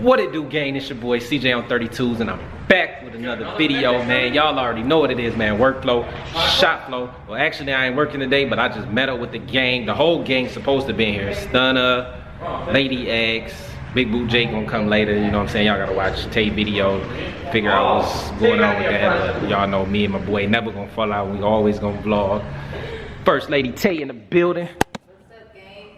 What it do, gang? It's your boy CJ on 32s, and I'm back with another video, man. Y'all already know what it is, man. Workflow, shop flow. Well, actually, I ain't working today, but I just met up with the gang. The whole gang's supposed to be here. Stunner, Lady X, Big Boot Jake gonna come later. You know what I'm saying? Y'all gotta watch Tay video, figure out what's going on with that. Y'all know me and my boy never gonna fall out. We always gonna vlog. First Lady Tay in the building. What's up, gang?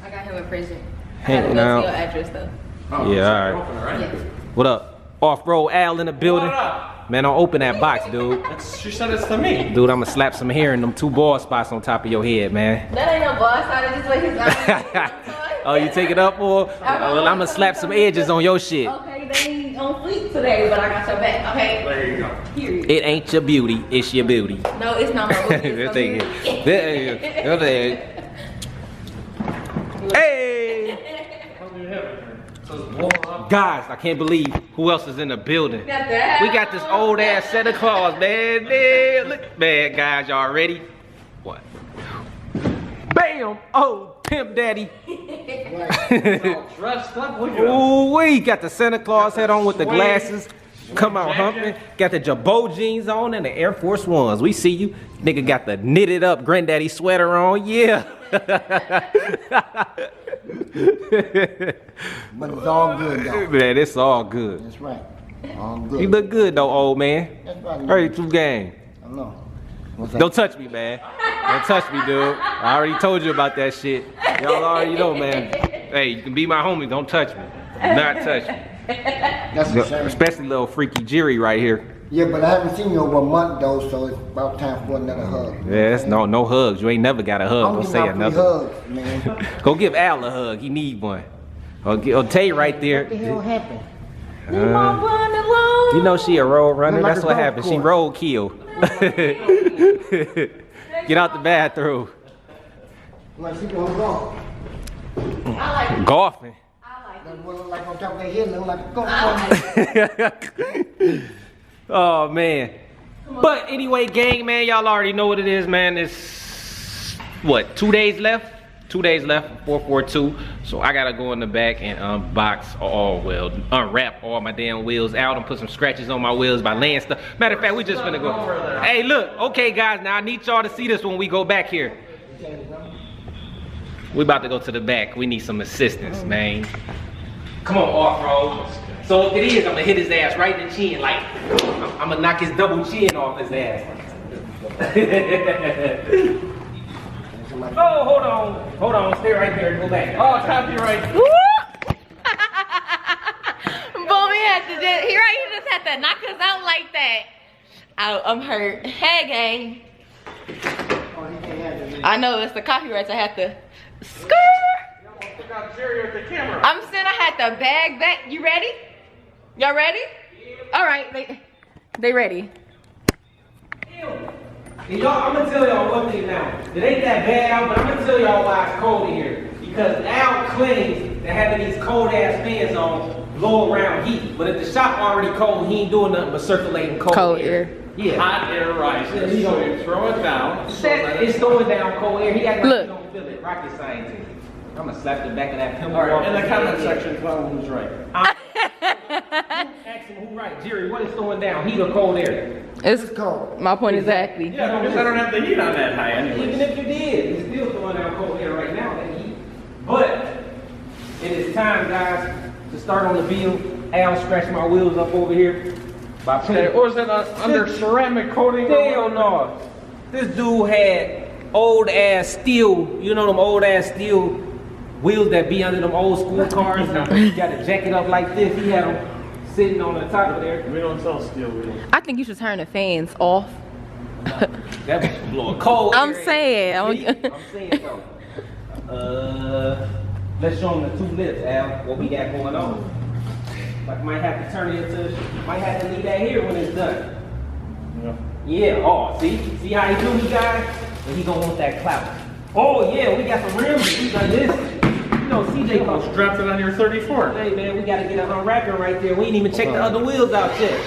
I got him in prison. Hey, now. Your address though. Oh, yeah, alright. Yes. What up? Off-road Al in the building. Man, don't open that box, dude. She said it's to me. Dude, I'ma slap some hair in them 2 bald spots on top of your head, man. That ain't no boss. I just like his eyes. Oh, you take it up, or? Well, I'ma slap some edges on your shit. Okay, they ain't on fleek today, but I got your back. Okay. There you go. Period. It ain't your beauty, it's your beauty. No, it's not my booty. It's Take it. There. Hey! Guys, I can't believe who else is in the building. We got this old ass Santa Claus, man. Man, look, man, guys, y'all ready? What? Bam! Oh, Pimp Daddy. Dressed up. Ooh, we got the Santa Claus hat on with the glasses. Come on, humping. Got the Jabot jeans on and the Air Force Ones. We see you. Nigga got the knitted up granddaddy sweater on. Yeah. But it's all good, though. Man, it's all good. That's right. All good. You look good, though, old man. That's right. 32 gang. I know. What's that? Don't touch me, man. Don't touch me, dude. I already told you about that shit. Y'all already know, man. Hey, you can be my homie. Don't touch me. Do not touch me. That's a shame. Especially little freaky Jerry right here. Yeah, but I haven't seen you over a month, though, so it's about time for another hug. Yeah, that's no hugs. You ain't never got a hug. I'm Don't say getting my free another. hugs, man. Go give Al a hug. He need one. Or Tay right there. What the hell happened? You know she a road runner. Like That's a what golf happened. She course. road kill. Get out the bathroom. Like she gonna go. Golfing. That boy look like on top of their head, look like a golf course. Oh man. But anyway, gang, man, y'all already know what it is, man. It's what, 2 days left? 2 days left, 442. So I gotta go in the back and unwrap all my damn wheels out and put some scratches on my wheels by laying stuff. Matter of fact, we just finna go. Hey, look, okay, guys, now I need y'all to see this when we go back here. We about to go to the back. We need some assistance, man. Come on, off-road. So what it is, I'm gonna hit his ass right in the chin, like, I'm gonna knock his double chin off his ass. Oh, hold on, stay right there, go back. Oh, copyright. Boom, he just had to knock us out like that. I'm hurt. Hey, gang. I know it's the copyrights. I have to I'm saying I had to bag back. You ready? Y'all ready? All right, they ready. Y'all, I'm gonna tell y'all one thing now. It ain't that bad out, but I'm gonna tell y'all why it's cold in here. Because Al claims that having these cold ass fans on blow around heat. But if the shop already cold, he ain't doing nothing but circulating cold air. Yeah. Hot air rises, so you throw it down. It's throwing down cold air. He acting like Look. he don't feel it. Rocket scientist. I'm gonna slap the back of that pimple. Alright, in the comment section, tell them who's right. Ask him who right. Jerry, what is throwing down? Heat or cold air? It's cold. my point exactly. Yeah, because I don't have the heat on that high Even anyways. if you did, it's still throwing down cold air right now. That heat. But it is time, guys, to start on the build. Al scratched my wheels up over here. By Okay, or is that under ceramic coating? Hell no. This dude had old ass steel, you know them old ass steel wheels that be under them old school cars. You gotta jack it up like this. He had them sitting on the top of there. We don't sell steel wheels. I think you should turn the fans off. That was blowing cold I'm air. saying. See? I'm saying though. Let's show them the 2 lips, Al. What we got going on. Like might have to turn it into, might have to leave that here when it's done. Yeah, oh, see how he do me, guys? And he gonna want that clout. Oh yeah, we got some rims. We got this. You know, CJ goes Strapped it on your 34. Hey man, we gotta get an unwrapping right there. We ain't even check the other wheels out yet.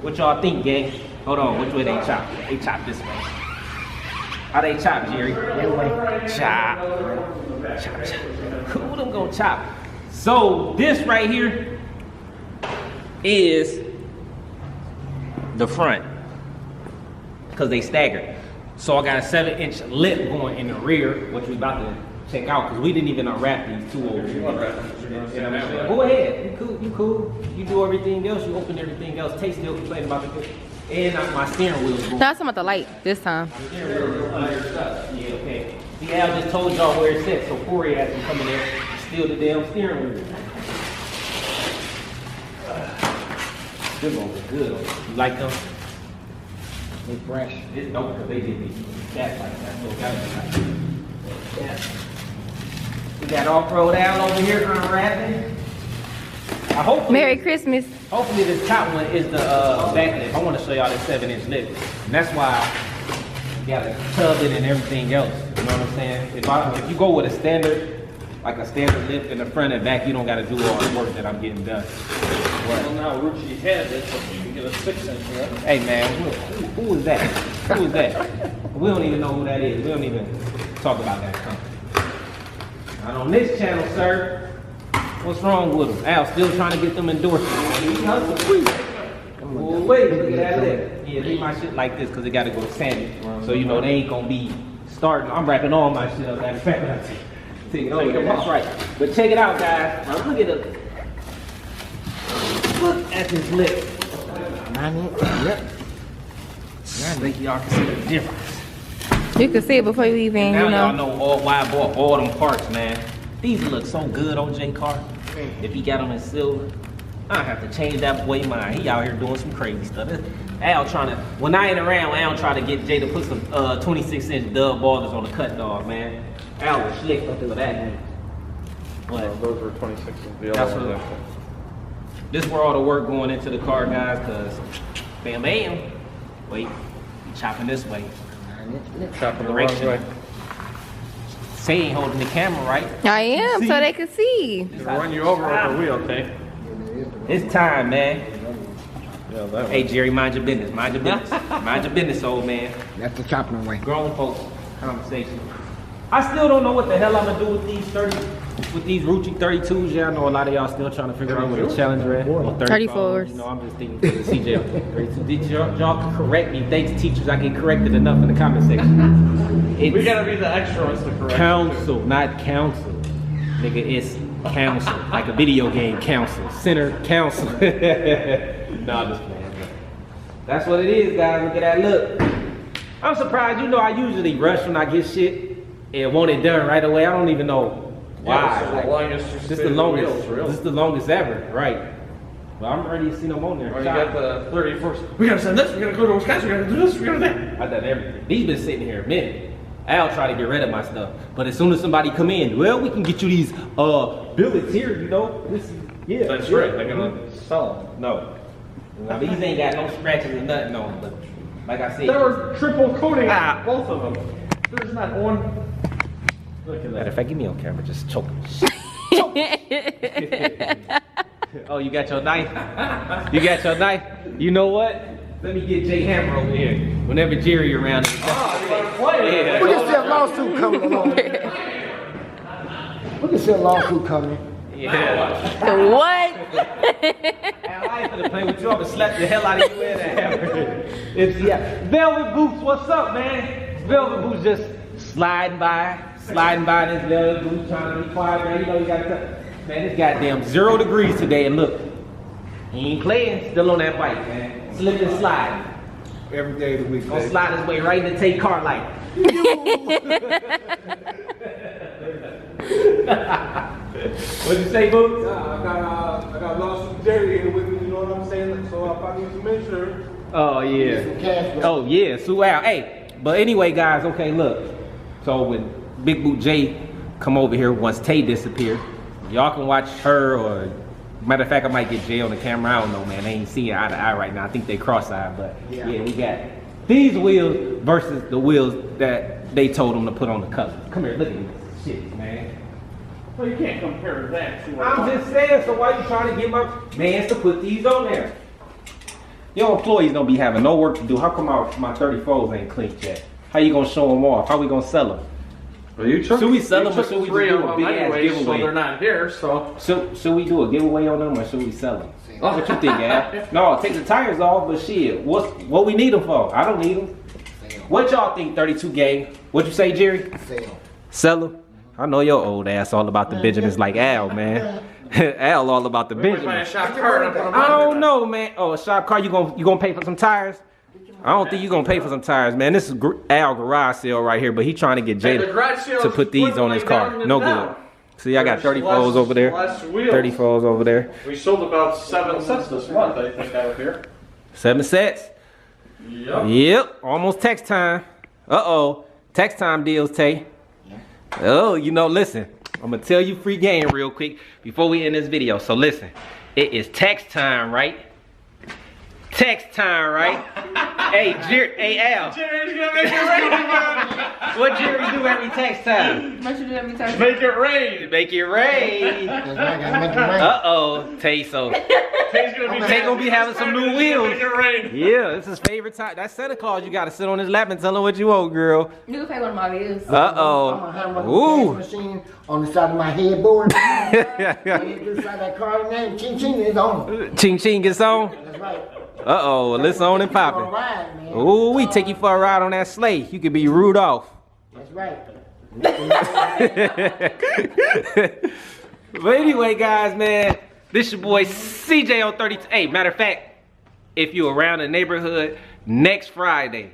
What y'all think, gang? Hold on, which way they chop? They chop this way. How they chop, Jerry? That way. Chop. Chop, chop. Who them gonna chop? So this right here is the front, because they staggered. So I got a 7-inch lip going in the rear, which we about to check out, because we didn't even unwrap these two over here. Go ahead, you cool. You do everything else, you open everything else. Tay still complaining about the and my steering wheel is going. No, I'm talking about the light this time. My steering wheel is under stuff. Yeah, okay. See, Al just told y'all where it's at, so Corey has to come in there and steal the damn steering wheel. Them ones are good. You like them? They fresh. It's dope because they did these cats like that. So it gotta be like that. We got off-road out over here unwrapping. Merry Christmas. Hopefully this top one is the back lip. I want to show y'all the 7-inch lip. And that's why you gotta tub it and everything else. You know what I'm saying? If you go with a standard lip in the front and back, you don't gotta do all the work that I'm getting done. Well, now Ruchi has it, so you can get a 6-inch one. Hey man, who is that? Who is that? We don't even know who that is. We don't even talk about that company. Not on this channel, sir. What's wrong with them? Al still trying to get them endorsements. Oh, wait, look at that lip. Yeah, leave my shit like this because it got to go sandy. So you know they ain't gonna be starting. I'm wrapping all my shit up. Matter of fact, take it over there. That's right. But check it out, guys. Now look at it. Look at this lip. Yep. I think y'all can see the difference. You can see it before you even, Now you know. y'all know why I bought all them parts, man. These look so good on J Car. If he got them in silver, I have to change that boy mind. He out here doing some crazy stuff. Al trying to, when I ain't around, Al trying to get Jay to put some 26-inch dub ballers on the cut dog, man. Al was slick up to that. But Those were 26 inch. that's what. This where all the work going into the car, guys, because bam, bam. Wait, chopping this way. Chopping the wrong way. Say ain't holding the camera right. I am, so they can see. It'll run you over with the wheel, okay? It's time, man. Yeah, that Hey, Jerry, mind your business. Mind your business. Mind your business, old man. That's the chopping way. Grown folks conversation. I still don't know what the hell I'm gonna do with these Ruchi 32s. Yeah, I know a lot of y'all still trying to figure out what the Challenger is. Or 34s. You know, I'm just thinking for the CJ 32. Y'all can correct me. Thanks, teachers. I get corrected enough in the comment section. We gotta be the extra ones to correct. Council, not council. Nigga, it's council. Like a video game council. Center council. Nah, just playing. That's what it is, guys. Look at that look. I'm surprised. You know, I usually rush when I get shit and want it done right away. I don't even know why. Yeah, this is the longest. This is the longest ever, right? But I'm ready to see them on there. Well, you got the 31st. We gotta send this. We gotta go to Wisconsin. We gotta do this. We gotta do that. I done everything. These been sitting here a minute. Al try to get rid of my stuff, but as soon as somebody come in, well, we can get you these billets here. You know, this is yeah. That's right. They're gonna sell them. No, now, these ain't got no scratches or nothing on them. But like I said, There was triple coating on both of them. There's not one. Look at matter that. of fact, give me on camera, just choke. Oh, you got your knife? You got your knife? You know what? Let me get Jay Hammer over here. Whenever Jerry around. We can see a lawsuit coming along. We can see a lawsuit coming. Yeah. What? Al, I ain't gonna play with you. I'm gonna slap the hell out of you with that hammer. It's Velvet Boots, what's up, man? Velvet Boots just sliding by this Velvet Boots trying to be quiet, man. You know you gotta man, it's goddamn 0 degrees today, and look, he ain't playing, still on that bike, man. Slip and slide. Every day of the week. Gonna slide his way right into Tay car light. What'd you say, Boots? I got lawsuit Jerry here with me, you know what I'm saying? So if I need some insurance. Oh yeah. Oh yeah, Sue Al. Hey, but anyway, guys, okay, look. So when Big Boot J come over here once Tay disappeared, y'all can watch her, or matter of fact, I might get Jay on the camera. I don't know, man. They ain't seeing eye to eye right now. I think they cross-eyed, but yeah, we got these wheels versus the wheels that they told them to put on the Cutlass. Come here, look at this shit, man. Well, you can't compare that to. I'm just saying, so why you trying to get my mans to put these on there? Your employees don't be having no work to do. How come my 34s ain't cleaned yet? How you gonna show them off? How we gonna sell them? Well, you took, should we sell you them or took should we three do of a them big ass anyway, so giveaway? they're not here, so. Should we do a giveaway on them or should we sell them? What you think, Al? No, take the tires off, but shit, what we need them for? I don't need them. What y'all think, 32 gang? What you say, Jerry? Sale. Sell them? I know your old ass all about the Benjamins like Al, man. Al all about the Buy a Benjamins. shop card and put them I on don't know, man. Oh, a shop car, you gonna pay for some tires? I don't think you gonna pay for some tires, man. This is Al garage sale right here, but he trying to get Jada to put these on his car. No good. See, I got 34s over there. 34s over there. We sold about 7 sets this month, I think, out here. 7 sets. Yep. Yep. Almost text time. Uh-oh. Text time deals, Tay. Oh, you know, listen. I'm gonna tell you free game real quick before we end this video. So listen, it is text time, right? Text time, right? Hey, Al. Jerry's gonna make it rain again. What Jerry do every text time? What you do every time? Make it rain. Make it rain. That's right, gotta make it rain. Uh-oh, Tay, so Tay's gonna be having some new wheels. Make it rain. Yeah, this is favorite time. That's Santa Claus. You gotta sit on his lap and tell him what you want, girl. You can pay one of my bills. I'm gonna have one of the cash machine on the side of my headboard. This side of that car, man, ching ching is on. Ching ching gets on. That's right. Uh-oh, well, it's on and popping. Ooh, we take you for a ride on that sleigh. You could be Rudolph. That's right. But anyway, guys, man, this your boy CJ on 32. Hey, matter of fact, if you're around the neighborhood, next Friday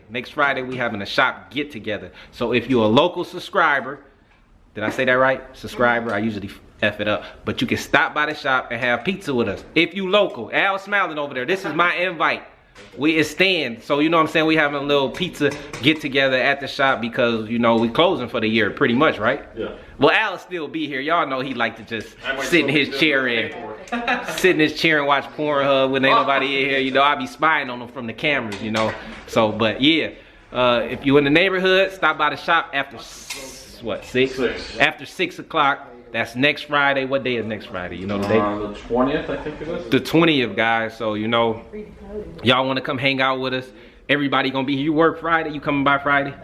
we having a shop get together. So if you're a local subscriber, did I say that right? Subscriber, I usually F it up. But you can stop by the shop and have pizza with us. If you local. Al smiling over there. This is my invite. We extend. So you know what I'm saying? We having a little pizza get together at the shop because, you know, we closing for the year pretty much, right? Yeah. Well, Al still be here. Y'all know he like to just sit in his chair and watch Pornhub when ain't nobody in here. You know, I be spying on him from the cameras, you know. So, but yeah, if you in the neighborhood, stop by the shop after what, 6? After 6 o'clock. That's next Friday. What day is next Friday? You know the day? The 20th, I think it is. The 20th, guys. So, you know, y'all want to come hang out with us. Everybody gonna be here. You work Friday? You coming by Friday?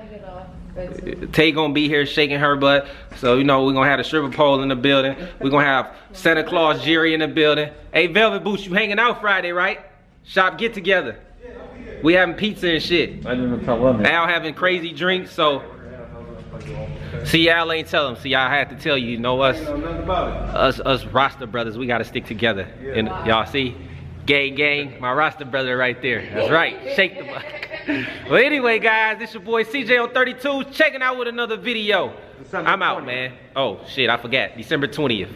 Tay gonna be here shaking her butt. So, you know, we're gonna have the stripper pole in the building. We're gonna have Santa Claus Jerry in the building. Hey, Velvet Boots, you hanging out Friday, right? Shop get together. We having pizza and shit. I didn't even tell them. Al having crazy drinks, so. See, y'all ain't tell him. See, I had to tell you, you know us. Us Rasta brothers, we gotta stick together. And y'all see? Gang, my Rasta brother right there. That's right. Shake the butt. Well, anyway, guys, this your boy CJ on 32, checking out with another video. I'm out, man. Oh, shit, I forgot. December 20th.